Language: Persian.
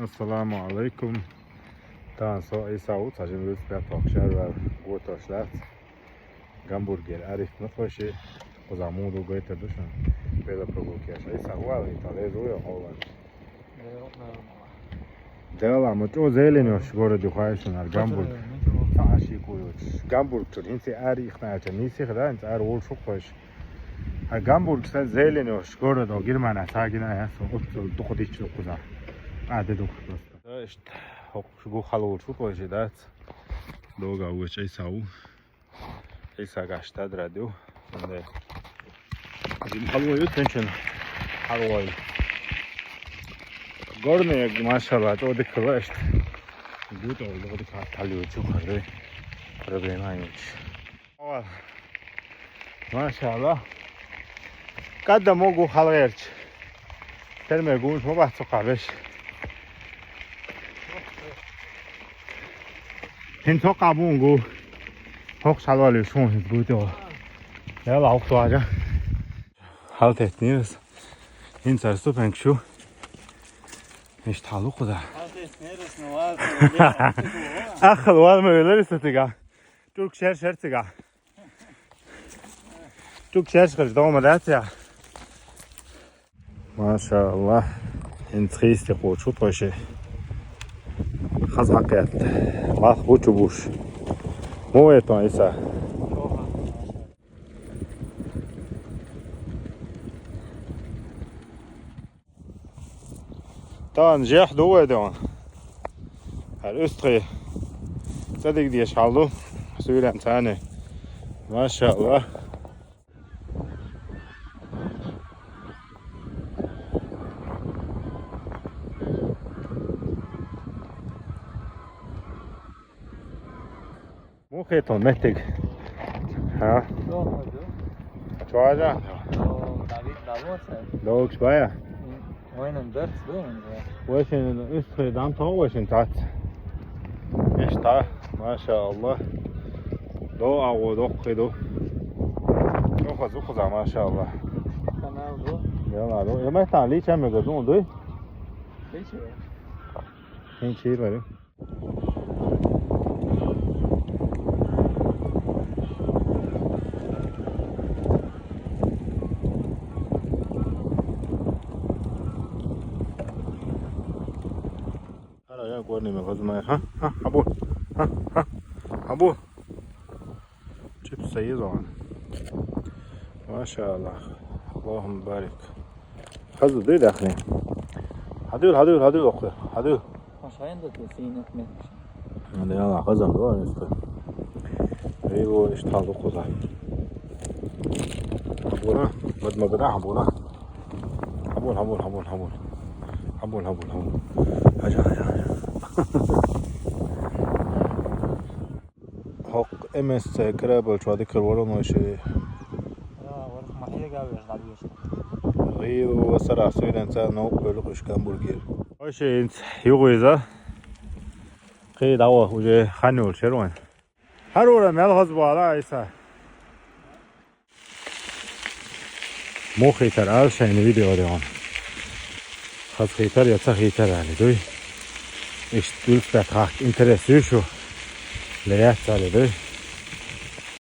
Assalamu alaikum. Dan så i Saud har jag just börjat talka och gå till slätt. Hamburger är det något för sig. Och zamon då går det då så. Bättre provokera. I Saud i Italien då jag har. Det var mot ozelenios går det خواهش من Hamburg. عاشق کویوش Hamburg تو این سری اخنات نیستی خدا این سر اول شو خوش. Hamburg سر zelenios går det och girman att ta gina är så då خودی چه کوزا. عاده دو داشت شو خالور شو باشه دات دوغا وش ای ساو ای ساگاشت درادو انده این خالور تنشن حلوای گورنه ماشاءالله تو دکلاشت بود اول دکا تالیو چو خره پروبلمایش ماشاءالله قدم موگو خالورچ ترمگون شو بحث قابش این تو قابون گو حق شلوالی شون بوده یا لاغ تو آجا حالت اتنیرس این سرستو پنگشو ایش تالو خدا حالت اتنیرس نواز اخل وال مولریس تیگا توک شر تیگا توک شر خرج دوام دات یا ماشاءالله این تخیستی خود شد باشه خزعقات ماخ بوچو بوش مو يتون إيسا طبعا جاح دوه دون الأستري صدق دي يشعلو سويلة تاني ما شاء الله مو خيطون مهتق ها شو حاجة؟ دوك شوية وين الدرس دون وش الأسخي دام تو وش انتعت ايش تا ما شاء الله دو او دو خدو خذ ما شاء الله يلا دو يا ما تعلي كم يقولون دوي این چی بریم يا قولني من غزمة ها أبو ها أبو جيب سيزون ما شاء الله اللهم بارك خذوا دي داخلين هدول أخوي هدول مش عندك فينك هذا يلا غزم دوار نسبة أيوه اشتغلوا قضاء أبونا بد ما بدأ أبونا حبول هجا حق امس كرابل شو هذيك الورون وشي ورق محيط قابل غاديش غير وسرع سوينا انسان نوق بلقش كامبرجر وشي انت يغويزا قيد هوا وجه خانول شروان هرورا ملغز بالا عيسى مو خيتر عارش این ویدیو دیوان خاص خيتر یا خيتر يعني دوي ايش دول فتحك انترسيشو ليات على دوي